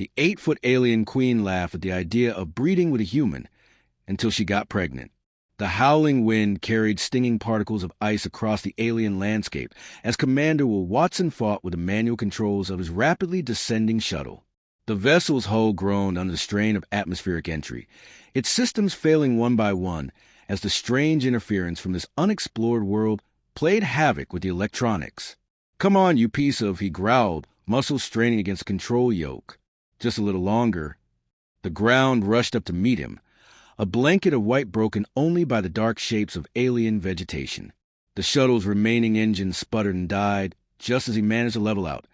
The 8-foot alien queen laughed at the idea of breeding with a human until she got pregnant. The howling wind carried stinging particles of ice across the alien landscape as Commander Will Watson fought with the manual controls of his rapidly descending shuttle. The vessel's hull groaned under the strain of atmospheric entry, its systems failing one by one as the strange interference from this unexplored world played havoc with the electronics. "Come on, you piece of," he growled, muscles straining against the control yoke. Just a little longer. The ground rushed up to meet him, a blanket of white broken only by the dark shapes of alien vegetation. The shuttle's remaining engine sputtered and died just as he managed to level out,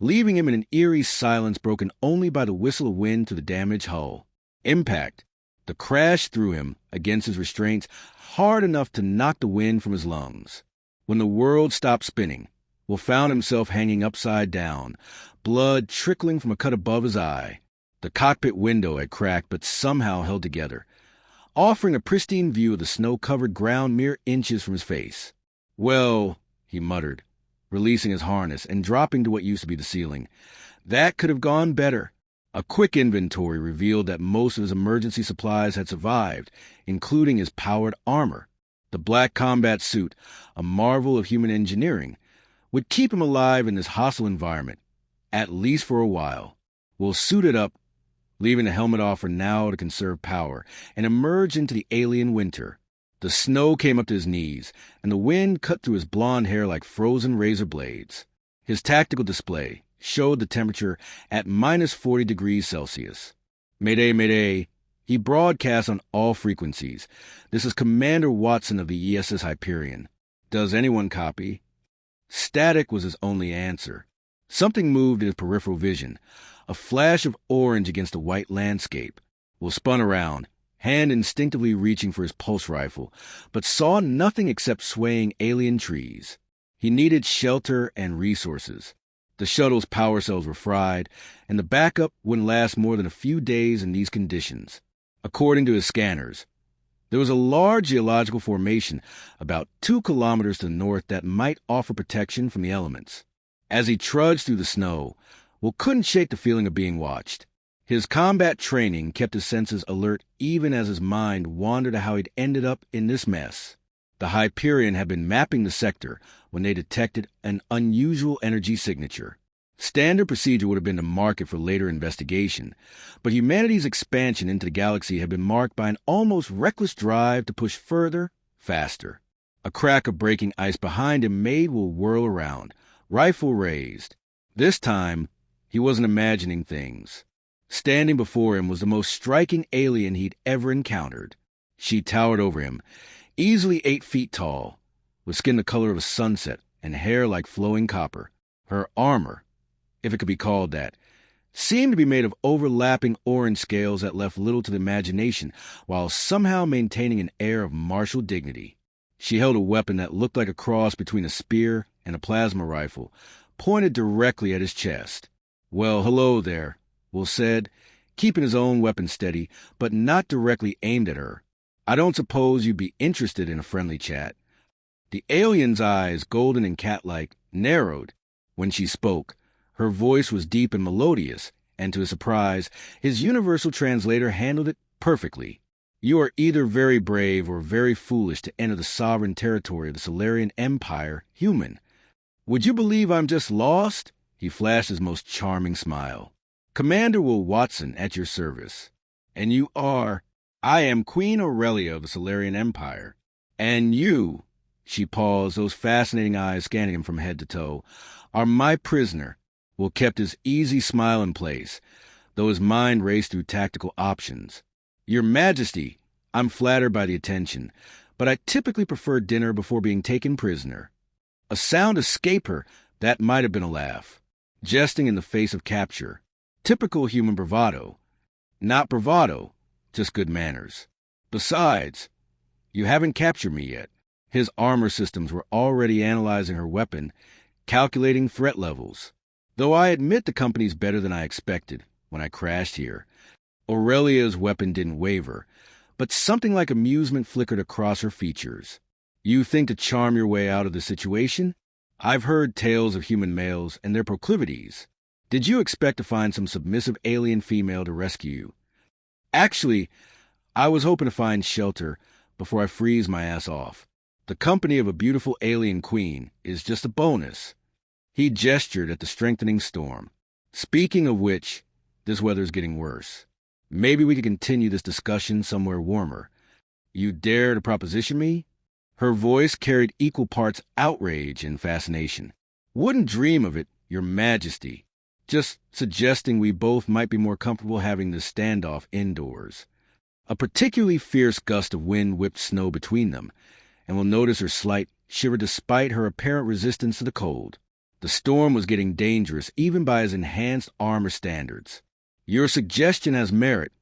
leaving him in an eerie silence broken only by the whistle of wind through the damaged hull. Impact. The crash threw him against his restraints hard enough to knock the wind from his lungs. When the world stopped spinning, Will found himself hanging upside down, blood trickling from a cut above his eye. The cockpit window had cracked but somehow held together, offering a pristine view of the snow-covered ground mere inches from his face. "Well," he muttered, releasing his harness and dropping to what used to be the ceiling, "that could have gone better." A quick inventory revealed that most of his emergency supplies had survived, including his powered armor. The black combat suit, a marvel of human engineering, would keep him alive in this hostile environment, at least for a while. Will suited up, leaving the helmet off for now to conserve power, and emerged into the alien winter. The snow came up to his knees, and the wind cut through his blonde hair like frozen razor blades. His tactical display showed the temperature at -40 degrees Celsius. "Mayday, mayday." He broadcast on all frequencies. "This is Commander Watson of the ESS Hyperion. Does anyone copy?" Static was his only answer. Something moved in his peripheral vision, a flash of orange against the white landscape. Will spun around, hand instinctively reaching for his pulse rifle, but saw nothing except swaying alien trees. He needed shelter and resources. The shuttle's power cells were fried, and the backup wouldn't last more than a few days in these conditions. According to his scanners, there was a large geological formation about 2 kilometers to the north that might offer protection from the elements. As he trudged through the snow, Will couldn't shake the feeling of being watched. His combat training kept his senses alert even as his mind wandered to how he'd ended up in this mess. The Hyperion had been mapping the sector when they detected an unusual energy signature. Standard procedure would have been to mark it for later investigation, but humanity's expansion into the galaxy had been marked by an almost reckless drive to push further, faster. A crack of breaking ice behind him made Will whirl around, rifle raised. This time, he wasn't imagining things. Standing before him was the most striking alien he'd ever encountered. She towered over him, easily 8 feet tall, with skin the color of a sunset and hair like flowing copper. Her armor, if it could be called that, seemed to be made of overlapping orange scales that left little to the imagination, while somehow maintaining an air of martial dignity. She held a weapon that looked like a cross between a spear and a plasma rifle, pointed directly at his chest. "Well, hello there," Will said, keeping his own weapon steady, but not directly aimed at her. "I don't suppose you'd be interested in a friendly chat." The alien's eyes, golden and cat-like, narrowed when she spoke. Her voice was deep and melodious, and to his surprise, his universal translator handled it perfectly. "You are either very brave or very foolish to enter the sovereign territory of the Solarian Empire, human. Would you believe I'm just lost?" He flashed his most charming smile. "Commander Will Watson at your service." "And you are?" "I am Queen Aurelia of the Solarian Empire." "And you," she paused, those fascinating eyes scanning him from head to toe, "are my prisoner." Will kept his easy smile in place, though his mind raced through tactical options. "Your Majesty, I'm flattered by the attention, but I typically prefer dinner before being taken prisoner." A sound escaped her that might have been a laugh. Jesting in the face of capture. Typical human bravado. Not bravado, just good manners. "Besides, you haven't captured me yet." His armor systems were already analyzing her weapon, calculating threat levels. "Though I admit the company's better than I expected when I crashed here." Aurelia's weapon didn't waver, but something like amusement flickered across her features. "You think to charm your way out of the situation? I've heard tales of human males and their proclivities." Did you expect to find some submissive alien female to rescue you? Actually, I was hoping to find shelter before I freeze my ass off. The company of a beautiful alien queen is just a bonus." He gestured at the strengthening storm. "Speaking of which, this weather's getting worse. Maybe we could continue this discussion somewhere warmer. You dare to proposition me?" Her voice carried equal parts outrage and fascination. "Wouldn't dream of it, Your Majesty. Just suggesting we both might be more comfortable having this standoff indoors." A particularly fierce gust of wind whipped snow between them, and we'll notice her slight shiver despite her apparent resistance to the cold. The storm was getting dangerous even by his enhanced armor standards. "Your suggestion has merit,"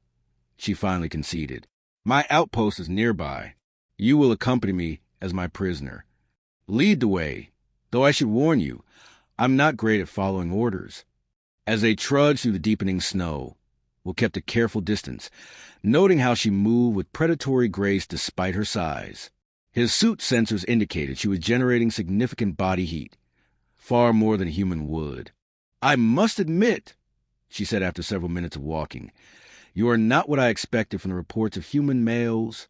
she finally conceded. "My outpost is nearby. You will accompany me as my prisoner. Lead the way, though I should warn you, I'm not great at following orders." As they trudged through the deepening snow, Will kept a careful distance, noting how she moved with predatory grace despite her size. His suit sensors indicated she was generating significant body heat, far more than a human would. "I must admit," she said after several minutes of walking, "you are not what I expected from the reports of human males."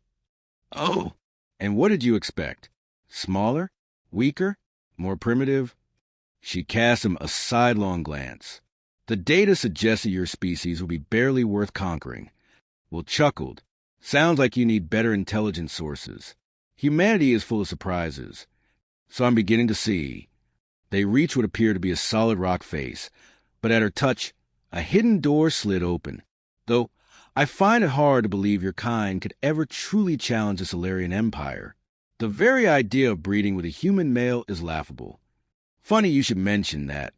"Oh, and what did you expect? Smaller? Weaker? More primitive?" She cast him a sidelong glance. "The data suggested your species will be barely worth conquering." Will chuckled. "Sounds like you need better intelligence sources. Humanity is full of surprises. So I'm beginning to see." They reached what appeared to be a solid rock face, but at her touch, a hidden door slid open. "Though I find it hard to believe your kind could ever truly challenge the Solarian Empire. The very idea of breeding with a human male is laughable. Funny you should mention that.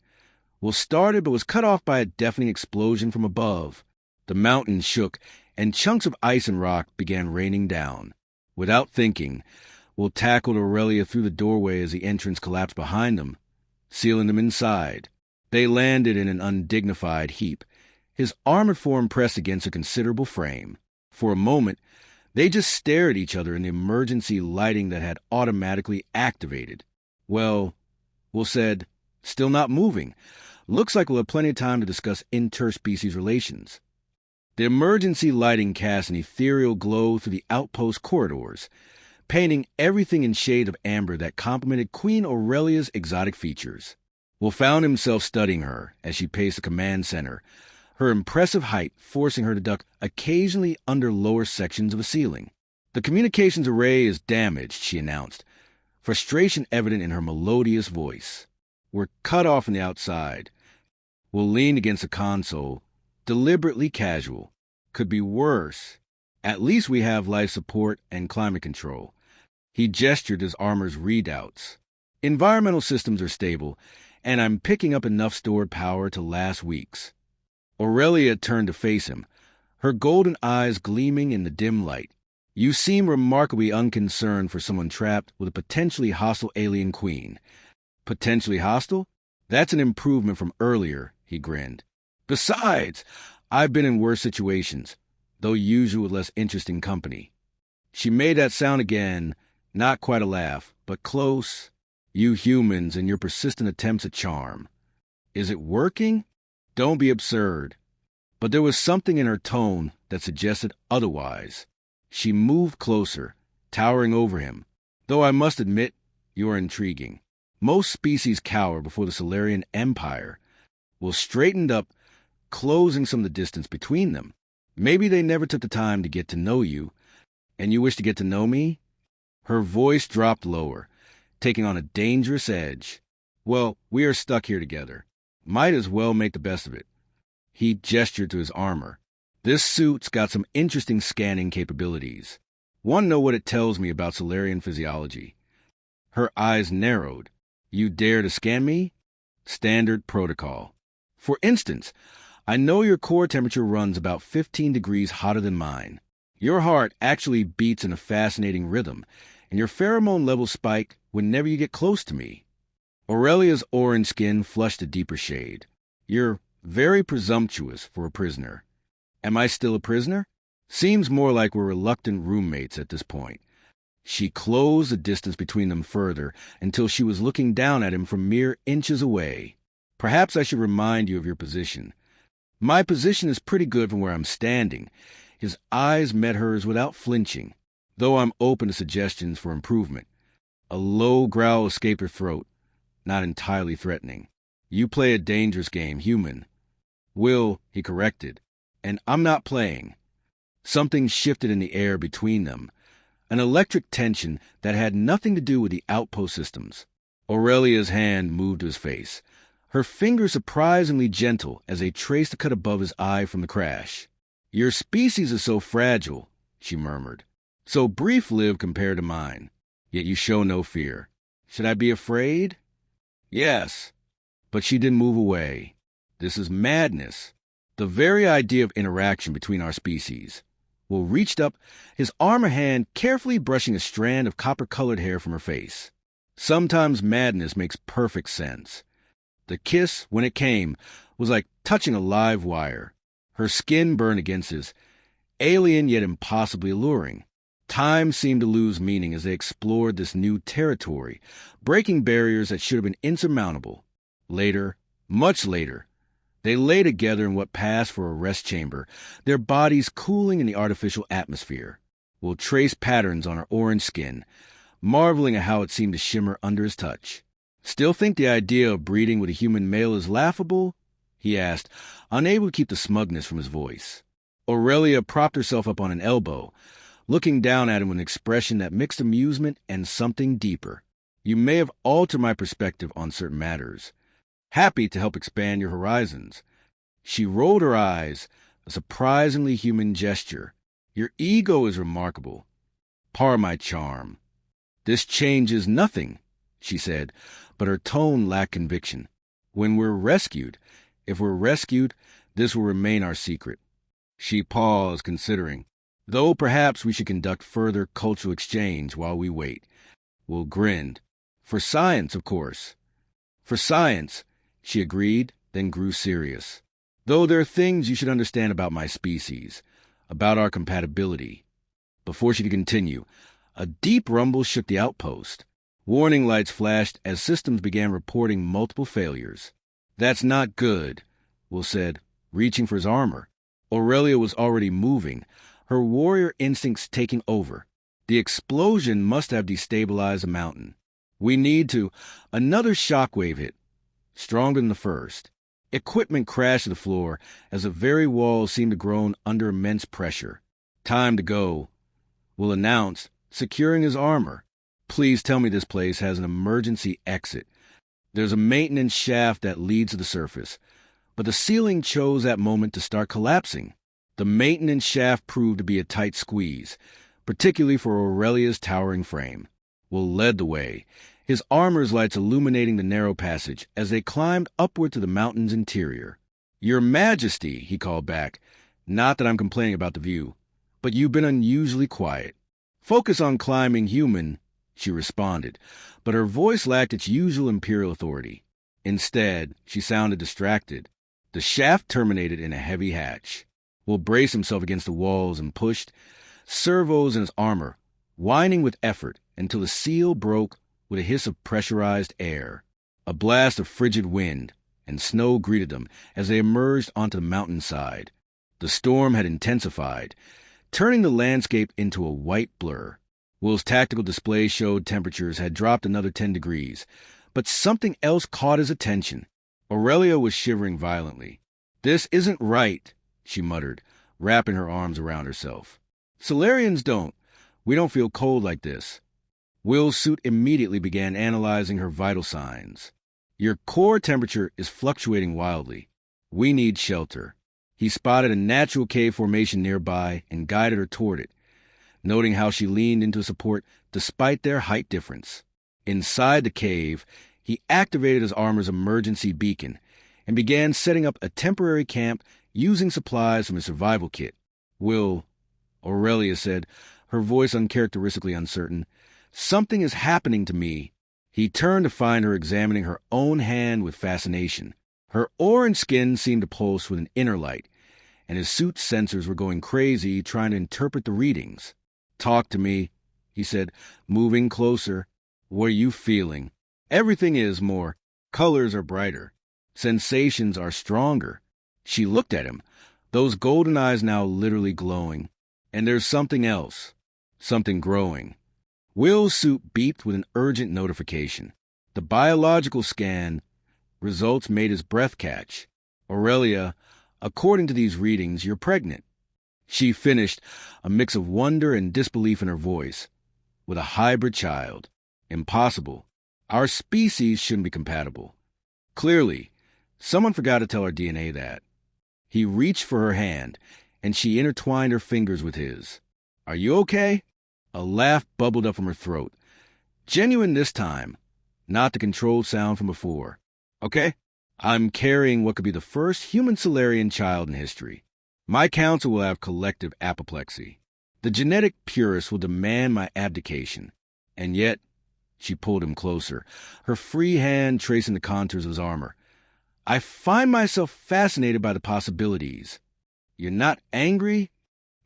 Will started but was cut off by a deafening explosion from above. The mountain shook, and chunks of ice and rock began raining down. Without thinking, Will tackled Aurelia through the doorway as the entrance collapsed behind them, sealing them inside. They landed in an undignified heap, his armored form pressed against a considerable frame. For a moment, they just stared at each other in the emergency lighting that had automatically activated. "Well," Will said, "still not moving. Looks like we'll have plenty of time to discuss interspecies relations." The emergency lighting cast an ethereal glow through the outpost corridors, painting everything in shades of amber that complemented Queen Aurelia's exotic features. Will found himself studying her as she paced the command center, her impressive height forcing her to duck occasionally under lower sections of a ceiling. "The communications array is damaged," she announced, frustration evident in her melodious voice. "We're cut off from the outside." Will leaned against the console, deliberately casual. "Could be worse. At least we have life support and climate control." He gestured his armor's readouts. "Environmental systems are stable, and I'm picking up enough stored power to last weeks." Aurelia turned to face him, her golden eyes gleaming in the dim light. "You seem remarkably unconcerned for someone trapped with a potentially hostile alien queen." "Potentially hostile? That's an improvement from earlier," he grinned. "Besides, I've been in worse situations, though usually with less interesting company." She made that sound again, not quite a laugh, but close. "You humans and your persistent attempts at charm. Is it working?" "Don't be absurd." But there was something in her tone that suggested otherwise. She moved closer, towering over him. "Though I must admit, you are intriguing. Most species cower before the Solarian Empire." Will straightened up, closing some of the distance between them. "Maybe they never took the time to get to know you. And you wish to get to know me?" Her voice dropped lower, taking on a dangerous edge. "Well, we are stuck here together. Might as well make the best of it." He gestured to his armor. "This suit's got some interesting scanning capabilities. Want to know what it tells me about Solarian physiology?" Her eyes narrowed. "You dare to scan me?" "Standard protocol. For instance, I know your core temperature runs about 15 degrees hotter than mine. Your heart actually beats in a fascinating rhythm, and your pheromone levels spike whenever you get close to me." Aurelia's orange skin flushed a deeper shade. "You're very presumptuous for a prisoner." "Am I still a prisoner?" "Seems more like we're reluctant roommates at this point." She closed the distance between them further until she was looking down at him from mere inches away. Perhaps I should remind you of your position. My position is pretty good from where I'm standing. His eyes met hers without flinching, though I'm open to suggestions for improvement. A low growl escaped her throat, not entirely threatening. You play a dangerous game, human. Will, he corrected, and I'm not playing. Something shifted in the air between them, an electric tension that had nothing to do with the outpost systems. Aurelia's hand moved to his face, her fingers surprisingly gentle as they traced the cut above his eye from the crash. Your species is so fragile, she murmured, so brief-lived compared to mine, yet you show no fear. Should I be afraid? Yes. But she didn't move away. This is madness. The very idea of interaction between our species. Will reached up, his arm or hand carefully brushing a strand of copper-colored hair from her face. Sometimes madness makes perfect sense. The kiss, when it came, was like touching a live wire. Her skin burned against his, alien yet impossibly alluring. Time seemed to lose meaning as they explored this new territory, breaking barriers that should have been insurmountable. Later, much later, they lay together in what passed for a rest chamber, their bodies cooling in the artificial atmosphere. Will traced patterns on her orange skin, marveling at how it seemed to shimmer under his touch. Still think the idea of breeding with a human male is laughable? He asked, unable to keep the smugness from his voice. Aurelia propped herself up on an elbow, looking down at him with an expression that mixed amusement and something deeper. You may have altered my perspective on certain matters. Happy to help expand your horizons. She rolled her eyes, a surprisingly human gesture. Your ego is remarkable. Part of my charm. This changes nothing, she said, but her tone lacked conviction. When we're rescued, if we're rescued, this will remain our secret. She paused, considering. Though perhaps we should conduct further cultural exchange while we wait. Will grinned. For science, of course. For science, she agreed, then grew serious. Though there are things you should understand about my species, about our compatibility. Before she could continue, a deep rumble shook the outpost. Warning lights flashed as systems began reporting multiple failures. That's not good, Will said, reaching for his armor. Aurelia was already moving, her warrior instincts taking over. The explosion must have destabilized the mountain. We need to. Another shockwave hit, stronger than the first. Equipment crashed to the floor as the very walls seemed to groan under immense pressure. Time to go, Will announced, securing his armor. Please tell me this place has an emergency exit. There's a maintenance shaft that leads to the surface, but the ceiling chose that moment to start collapsing. The maintenance shaft proved to be a tight squeeze, particularly for Aurelia's towering frame. Will led the way, his armor's lights illuminating the narrow passage as they climbed upward to the mountain's interior. Your Majesty, he called back. Not that I'm complaining about the view, but you've been unusually quiet. Focus on climbing, human, she responded, but her voice lacked its usual imperial authority. Instead, she sounded distracted. The shaft terminated in a heavy hatch. Will braced himself against the walls and pushed, servos in his armor, whining with effort until the seal broke with a hiss of pressurized air. A blast of frigid wind and snow greeted them as they emerged onto the mountainside. The storm had intensified, turning the landscape into a white blur. Will's tactical display showed temperatures had dropped another 10 degrees, but something else caught his attention. Aurelia was shivering violently. This isn't right, she muttered, wrapping her arms around herself. Solarians don't. We don't feel cold like this. Will's suit immediately began analyzing her vital signs. Your core temperature is fluctuating wildly. We need shelter. He spotted a natural cave formation nearby and guided her toward it, noting how she leaned into support despite their height difference. Inside the cave, he activated his armor's emergency beacon and began setting up a temporary camp using supplies from his survival kit. Will, Aurelia said, her voice uncharacteristically uncertain, something is happening to me. He turned to find her examining her own hand with fascination. Her orange skin seemed to pulse with an inner light, and his suit's sensors were going crazy trying to interpret the readings. Talk to me, he said, moving closer. What are you feeling? Everything is more. Colors are brighter. Sensations are stronger. She looked at him, those golden eyes now literally glowing. And there's something else, something growing. Will's suit beeped with an urgent notification. The biological scan results made his breath catch. Aurelia, according to these readings, you're pregnant. She finished, a mix of wonder and disbelief in her voice. With a hybrid child. Impossible. Our species shouldn't be compatible. Clearly, someone forgot to tell our DNA that. He reached for her hand, and she intertwined her fingers with his. Are you okay? A laugh bubbled up from her throat. Genuine this time, not the controlled sound from before. Okay? I'm carrying what could be the first human Solarian child in history. My council will have collective apoplexy. The genetic purists will demand my abdication. And yet, she pulled him closer, her free hand tracing the contours of his armor. I find myself fascinated by the possibilities. You're not angry?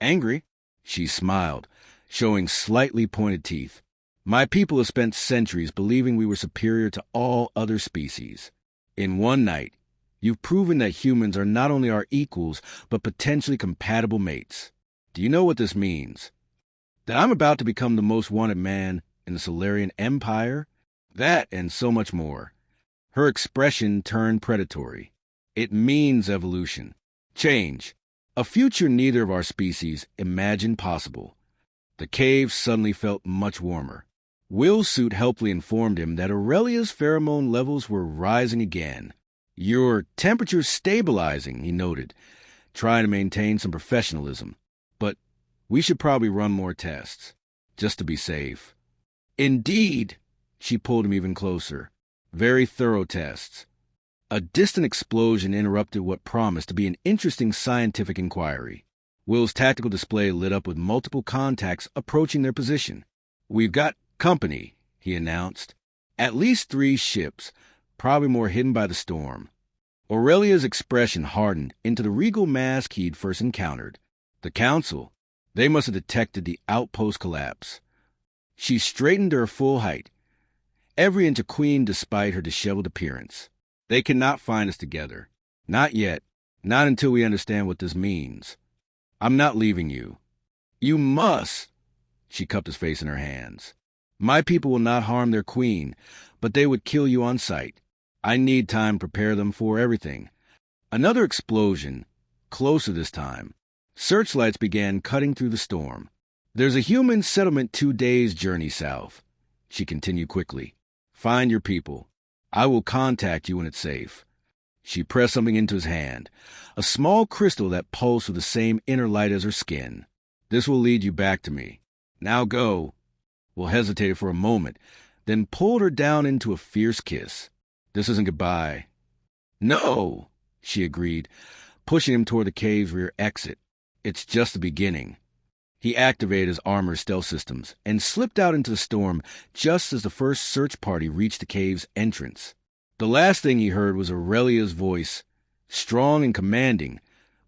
Angry? She smiled, showing slightly pointed teeth. My people have spent centuries believing we were superior to all other species. In one night, you've proven that humans are not only our equals, but potentially compatible mates. Do you know what this means? That I'm about to become the most wanted man in the Solarian Empire? That and so much more. Her expression turned predatory. It means evolution. Change. A future neither of our species imagined possible. The cave suddenly felt much warmer. Will's suit helpfully informed him that Aurelia's pheromone levels were rising again. Your temperature's stabilizing, he noted, trying to maintain some professionalism. But we should probably run more tests, just to be safe. Indeed, she pulled him even closer. Very thorough tests. A distant explosion interrupted what promised to be an interesting scientific inquiry. Will's tactical display lit up with multiple contacts approaching their position. We've got company, he announced. At least 3 ships, probably more hidden by the storm. Aurelia's expression hardened into the regal mask he'd first encountered. The council, they must have detected the outpost collapse. She straightened to her full height, every inch a queen despite her disheveled appearance. They cannot find us together. Not yet. Not until we understand what this means. I'm not leaving you. You must. She cupped his face in her hands. My people will not harm their queen, but they would kill you on sight. I need time to prepare them for everything. Another explosion, closer this time. Searchlights began cutting through the storm. There's a human settlement 2 days' journey south, she continued quickly. Find your people. I will contact you when it's safe. She pressed something into his hand, a small crystal that pulsed with the same inner light as her skin. This will lead you back to me. Now go. Will hesitated for a moment, then pulled her down into a fierce kiss. This isn't goodbye. No, she agreed, pushing him toward the cave's rear exit. It's just the beginning. He activated his armor stealth systems and slipped out into the storm just as the first search party reached the cave's entrance. The last thing he heard was Aurelia's voice, strong and commanding,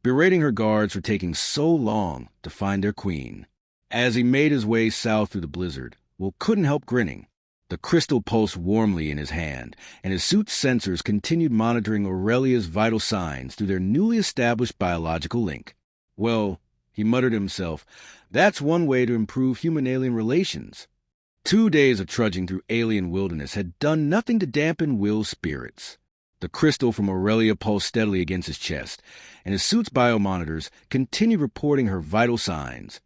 berating her guards for taking so long to find their queen. As he made his way south through the blizzard, Will couldn't help grinning. The crystal pulsed warmly in his hand, and his suit's sensors continued monitoring Aurelia's vital signs through their newly established biological link. Well, he muttered to himself, that's one way to improve human-alien relations. 2 days of trudging through alien wilderness had done nothing to dampen Will's spirits. The crystal from Aurelia pulsed steadily against his chest, and his suit's biomonitors continued reporting her vital signs,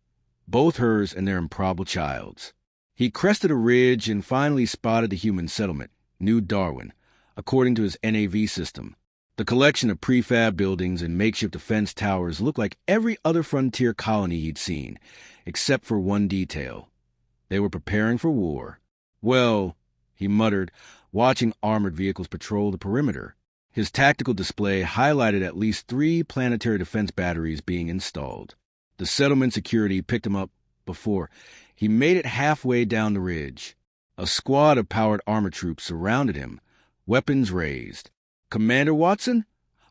both hers and their improbable child's. He crested a ridge and finally spotted the human settlement, New Darwin, according to his NAV system. The collection of prefab buildings and makeshift defense towers looked like every other frontier colony he'd seen, except for one detail. They were preparing for war. Well, he muttered, watching armored vehicles patrol the perimeter. His tactical display highlighted at least 3 planetary defense batteries being installed. The settlement security picked him up before he made it halfway down the ridge. A squad of powered armor troops surrounded him, weapons raised. Commander Watson?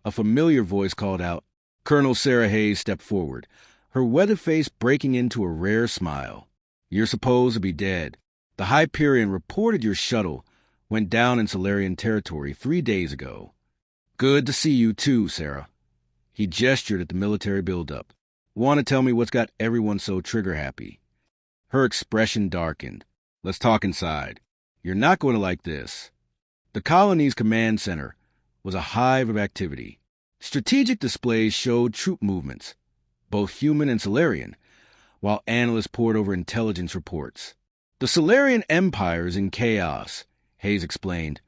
A familiar voice called out. Colonel Sarah Hayes stepped forward, her weathered face breaking into a rare smile. You're supposed to be dead. The Hyperion reported your shuttle went down in Solarian territory 3 days ago. Good to see you too, Sarah. He gestured at the military buildup. Want to tell me what's got everyone so trigger-happy? Her expression darkened. Let's talk inside. You're not going to like this. The colony's command center was a hive of activity. Strategic displays showed troop movements, both human and Solarian, while analysts pored over intelligence reports. The Solarian Empire is in chaos, Hayes explained,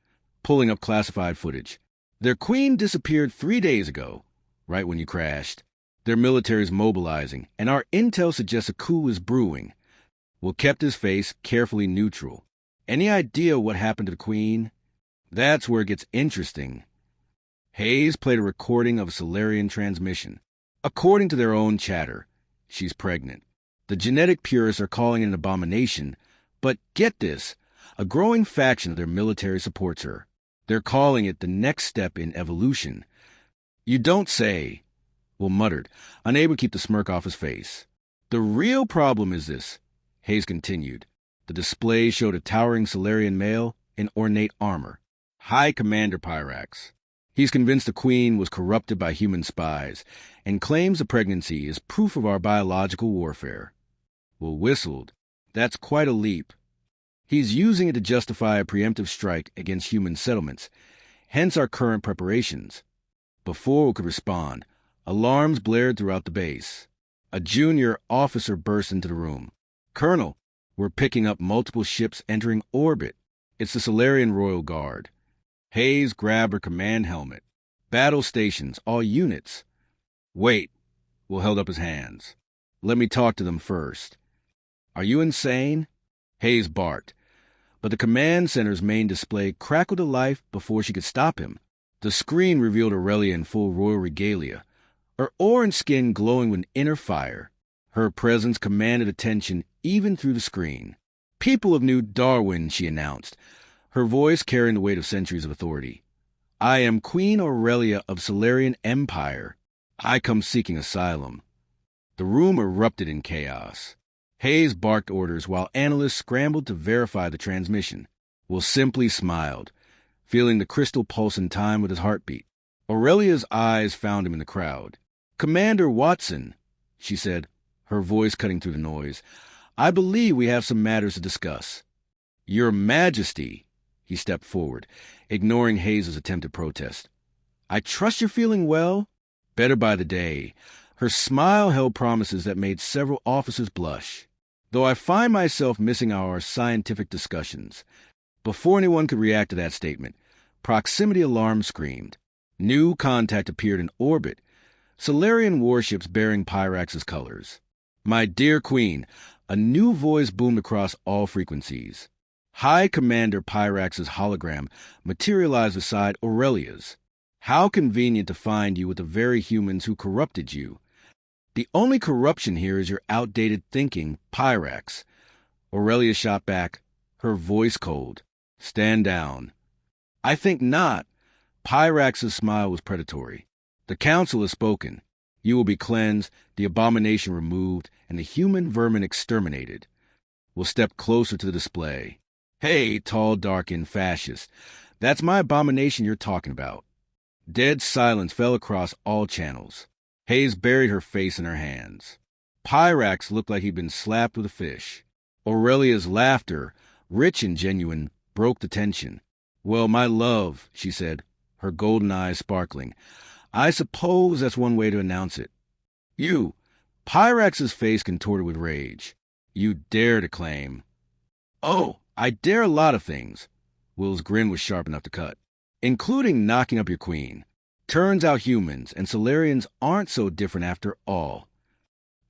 pulling up classified footage. Their queen disappeared 3 days ago, right when you crashed. Their military is mobilizing, and our intel suggests a coup is brewing. Will kept his face carefully neutral. Any idea what happened to the queen? That's where it gets interesting. Hayes played a recording of a Solarian transmission. According to their own chatter, she's pregnant. The genetic purists are calling it an abomination, but get this, a growing faction of their military supports her. They're calling it the next step in evolution. You don't say, Will muttered, unable to keep the smirk off his face. The real problem is this, Hayes continued. The display showed a towering Solarian male in ornate armor. High Commander Pyrax. He's convinced the queen was corrupted by human spies and claims the pregnancy is proof of our biological warfare. Will whistled. That's quite a leap. He's using it to justify a preemptive strike against human settlements, hence our current preparations. Before we could respond, alarms blared throughout the base. A junior officer burst into the room. Colonel, we're picking up multiple ships entering orbit. It's the Solarian Royal Guard. Hayes grabbed her command helmet. Battle stations, all units. Wait, Will held up his hands. Let me talk to them first. Are you insane? Hayes barked. But the command center's main display crackled to life before she could stop him. The screen revealed Aurelia in full royal regalia, her orange skin glowing with inner fire. Her presence commanded attention even through the screen. People of New Darwin, she announced, her voice carrying the weight of centuries of authority. I am Queen Aurelia of Solarian Empire. I come seeking asylum. The room erupted in chaos. Hayes barked orders while analysts scrambled to verify the transmission. Will simply smiled, feeling the crystal pulse in time with his heartbeat. Aurelia's eyes found him in the crowd. Commander Watson, she said, her voice cutting through the noise, I believe we have some matters to discuss. Your Majesty, he stepped forward, ignoring Hayes' attempted protest. I trust you're feeling well? Better by the day. Her smile held promises that made several officers blush. Though I find myself missing our scientific discussions. Before anyone could react to that statement, proximity alarm screamed. New contact appeared in orbit, Solarian warships bearing Pyrax's colors. My dear Queen, a new voice boomed across all frequencies. High Commander Pyrax's hologram materialized beside Aurelia's. How convenient to find you with the very humans who corrupted you. The only corruption here is your outdated thinking, Pyrax. Aurelia shot back, her voice cold. Stand down. I think not. Pyrax's smile was predatory. The council has spoken. You will be cleansed, the abomination removed, and the human vermin exterminated. We'll step closer to the display. Hey, tall, dark-skinned fascist. That's my abomination you're talking about. Dead silence fell across all channels. Hayes buried her face in her hands. Pyrax looked like he'd been slapped with a fish. Aurelia's laughter, rich and genuine, broke the tension. Well, my love, she said, her golden eyes sparkling. I suppose that's one way to announce it. You, Pyrax's face contorted with rage. You dare to claim. Oh, I dare a lot of things. Will's grin was sharp enough to cut. Including knocking up your queen. Turns out humans and Solarians aren't so different after all.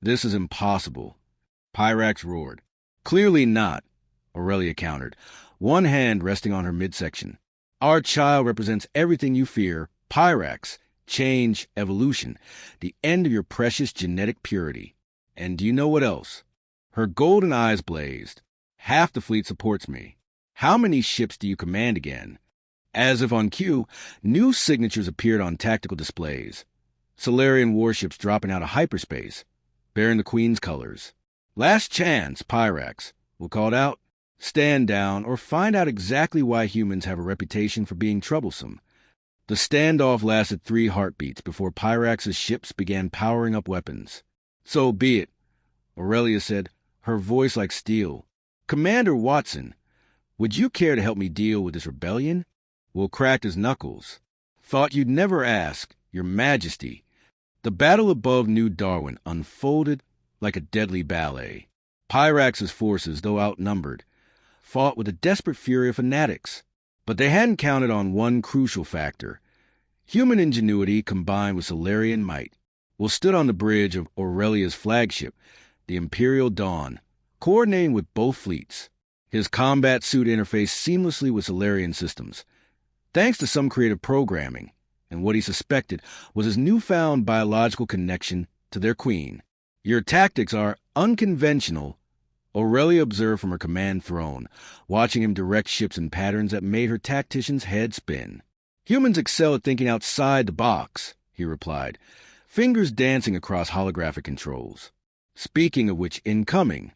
This is impossible. Pyrax roared. Clearly not, Aurelia countered, one hand resting on her midsection. Our child represents everything you fear, Pyrax, change, evolution, the end of your precious genetic purity. And do you know what else? Her golden eyes blazed. Half the fleet supports me. How many ships do you command again? As if on cue, new signatures appeared on tactical displays. Solarian warships dropping out of hyperspace, bearing the Queen's colors. Last chance, Pyrax. Will called out. Stand down or find out exactly why humans have a reputation for being troublesome. The standoff lasted 3 heartbeats before Pyrax's ships began powering up weapons. "So be it," Aurelia said, her voice like steel. "Commander Watson, would you care to help me deal with this rebellion?" Will cracked his knuckles. "Thought you'd never ask, Your Majesty." The battle above New Darwin unfolded like a deadly ballet. Pyrax's forces, though outnumbered, fought with the desperate fury of fanatics. But they hadn't counted on one crucial factor: human ingenuity combined with Solarian might. Will stood on the bridge of Aurelia's flagship, the Imperial Dawn, coordinating with both fleets. His combat suit interfaced seamlessly with Solarian systems, thanks to some creative programming, and what he suspected was his newfound biological connection to their queen. "Your tactics are unconventional," Aurelia observed from her command throne, watching him direct ships in patterns that made her tactician's head spin. "Humans excel at thinking outside the box," he replied, fingers dancing across holographic controls. "Speaking of which, incoming."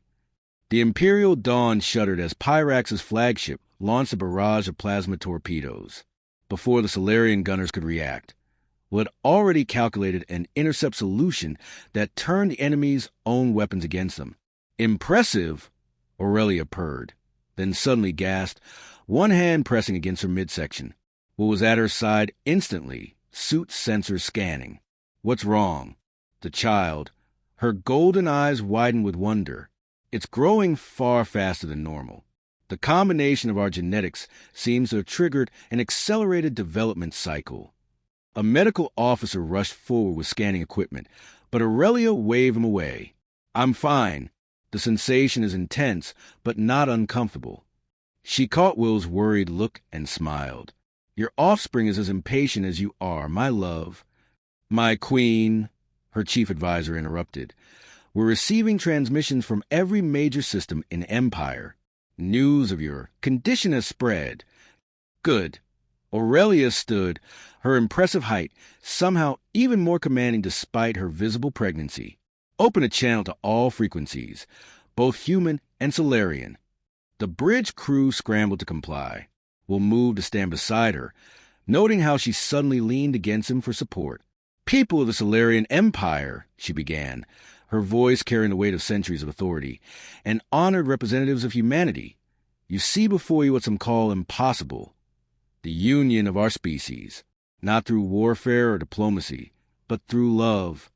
The Imperial Dawn shuddered as Pyrax's flagship launched a barrage of plasma torpedoes. Before the Solarian gunners could react, Will had already calculated an intercept solution that turned the enemy's own weapons against them. "Impressive," Aurelia purred, then suddenly gasped, one hand pressing against her midsection. Will was at her side instantly, suit sensors scanning. "What's wrong?" The child, her golden eyes widened with wonder. "It's growing far faster than normal. The combination of our genetics seems to have triggered an accelerated development cycle." A medical officer rushed forward with scanning equipment, but Aurelia waved him away. "I'm fine. The sensation is intense, but not uncomfortable." She caught Will's worried look and smiled. "Your offspring is as impatient as you are, my love." "My queen," her chief advisor interrupted. "We're receiving transmissions from every major system in Empire. News of your condition has spread." "Good." Aurelia stood, her impressive height somehow even more commanding despite her visible pregnancy. "Open a channel to all frequencies, both human and Solarian." The bridge crew scrambled to comply. Will moved to stand beside her, noting how she suddenly leaned against him for support. "People of the Solarian Empire," she began, her voice carrying the weight of centuries of authority, "and honored representatives of humanity, you see before you what some call impossible: the union of our species, not through warfare or diplomacy, but through love.